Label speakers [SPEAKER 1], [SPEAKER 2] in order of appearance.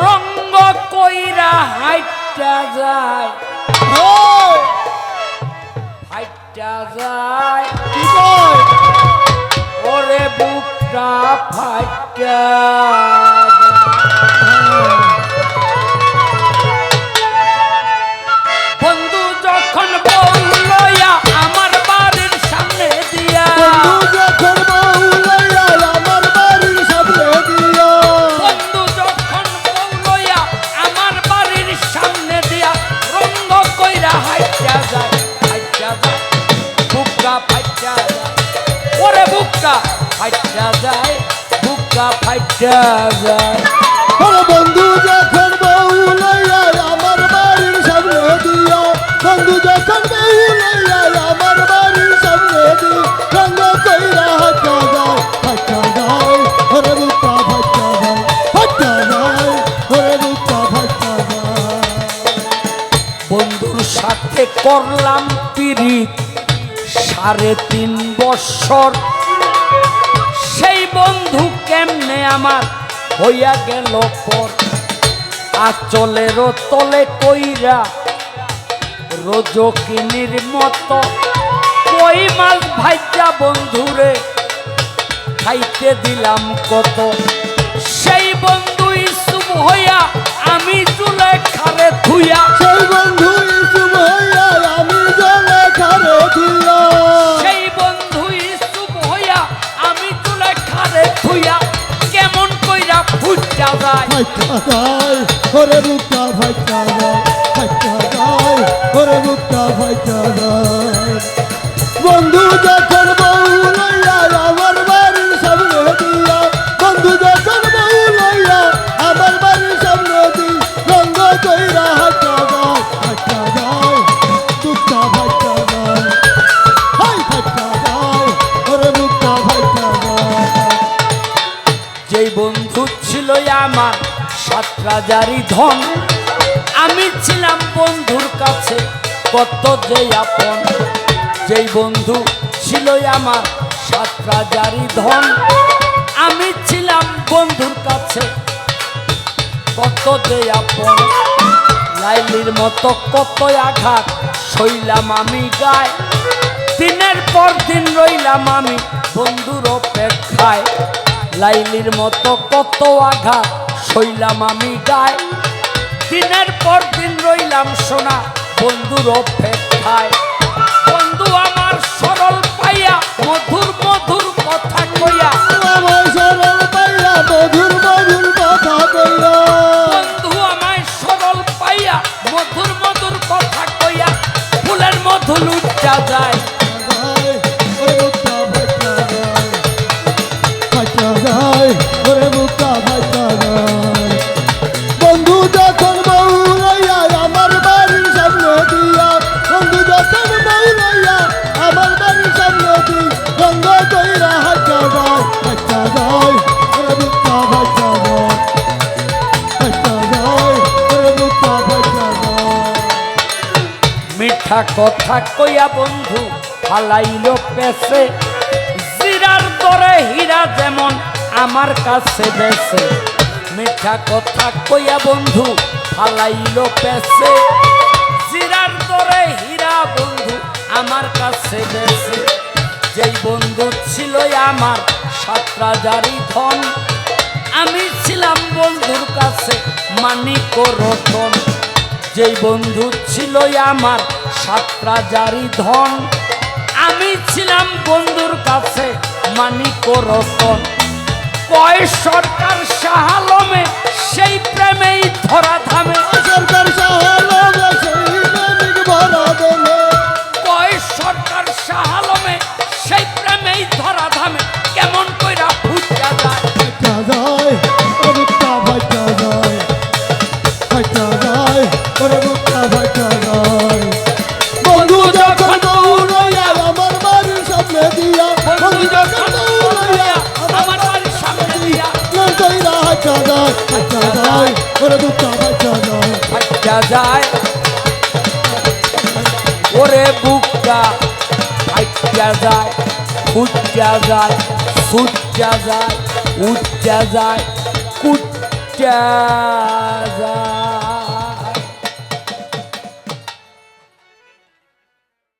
[SPEAKER 1] রঙ্গ কইরা হাইটা যায় হাইটা যায় ওরে বুকটা ফাইটা বন্ধু যখন বললয়া আমার বাড়ির সামনে দিয়া বন্ধু যখন বললয়া আমার বাড়ির সামনে দিয়া রঙ্গ কইরা হাইটা যায় বুকটা ফাইটা যায় ওরে বুকটা ফাইটা যায় বুকটা ফাইটা যায়
[SPEAKER 2] বন্ধু যখন বউ লইয়া আমার বাড়ির সামনে দিয়া বন্ধু যখন বউ লইয়া আমার বাড়ির সামনে দিয়া রঙ্গ কইরা হাঁটা যায় ওরে বুকটা ফাইটা যায় ওরে বুকটা ফাইটা যায়
[SPEAKER 1] বন্ধুর সাথে করলাম পিরিত ৩.৫ বৎসর সেই বন্ধু কেমনে আমার হইয়া গেল পর আঁচলের তলে কইরা রজকিনীর মতো কই মাছ ভাইজা বন্ধুরে খাইতে দিলাম কত সেই বন্ধু ইসুম হইয়া আমি জুলে খারে থুইয়া
[SPEAKER 2] সেই বন্ধু ইসুম হইয়া আমি জলে খারে থুইয়া
[SPEAKER 1] সেই বন্ধু ইসুম হইয়া আমি জুলে খারে থুইয়া কেমন কইরা ফুটা যায়
[SPEAKER 2] ওরে বুকটা ফাইটা যায় ওরে বুকটা ফাইটা যায় বন্ধু যখন বউ লইয়া আমার বাড়ির সামনে দিয়া বন্ধু যখন বউ লইয়া আমার বাড়ির সামনে দি রঙ্গ কইরা হাঁটা যায় বুকটা ফাইটা যায় ফাইটা যায় ওরে বুকটা ফাইটা যায়
[SPEAKER 1] যেই বন্ধু ছিল আমার ৭ রাজারই ধন আমি ছিলাম বন্ধুর কাছে কত যে আপন যেই বন্ধু ছিল আমার ৭ রাজারই ধন আমি ছিলাম বন্ধুর কাছে কত যে আপন লাইলির মতো কত আঘাত সইলাম আমি গায় দিনের পর দিন রইলাম আমি বন্ধুর অপেক্ষায় লাইলির মতো কত আঘাত সইলাম আমি গায় দিনের পর দিন রইলাম সোনা বন্ধুর অপেক্ষায় বন্ধু আমার সরল পাইয়া মধুর মধুর কথা কইয়া
[SPEAKER 2] আমার সরল পাইয়া মধুর মধুর কথা কইয়া
[SPEAKER 1] বন্ধু আমায় সরল পাইয়া মধুর মধুর কথা কইয়া ফুলের মধু লুটা যায়
[SPEAKER 2] বন্ধু যখন বউ লইয়া আমার বাড়ির সামনে দিয়া বন্ধু যখন বউ লইয়া আমার বাড়ির সামনে দি রঙ্গ কইরা হাঁটা যায় ওরে বুকটা ফাইটা যায় ওরে বুকটা ফাইটা যায়
[SPEAKER 1] মিঠা কথা কইয়া বন্ধু ফালাইল পেছে জিরার দরে হীরা যেমন আমার কাছে বেছে মিঠা কথা কইয়া বন্ধু ফালাইল পেছে জিরার দরে হীরা বন্ধু আমার কাছে বেছে যেই বন্ধু ছিল আমার ৭ রাজারই ধন আমি ছিলাম বন্ধুর কাছে মানিক রতন যেই বন্ধু ছিল আমার ৭ রাজারই ধন আমি ছিলাম বন্ধুর কাছে মানিক রতন কয় সরকার শাহালমে সেই প্রেমেই ধরা ধামে
[SPEAKER 2] সরকার শাহালমে সেই প্রেমিক ভরা দেনে
[SPEAKER 1] কয় সরকার শাহালমে সেই প্রেমেই ধরা ধামে কেমন কইরা ফুটা যায়
[SPEAKER 2] ওরে বুকটা ফাইটা যায় ওরে বুকটা ফাইটা যায় বন্ধু যখন বউ লইয়া আমার বাড়ির সামনে দিয়া বন্ধু যখন বউ লইয়া
[SPEAKER 1] আমার বাড়ির সামনে দিয়া
[SPEAKER 2] কইরা হাঁটা যায় ওরে বুকটা ফাইটা
[SPEAKER 1] যায় ওরে বুকটা ফাইটা যায় ফুটা যায় ফুটা যায় উচ্চা যায় কুচ্চা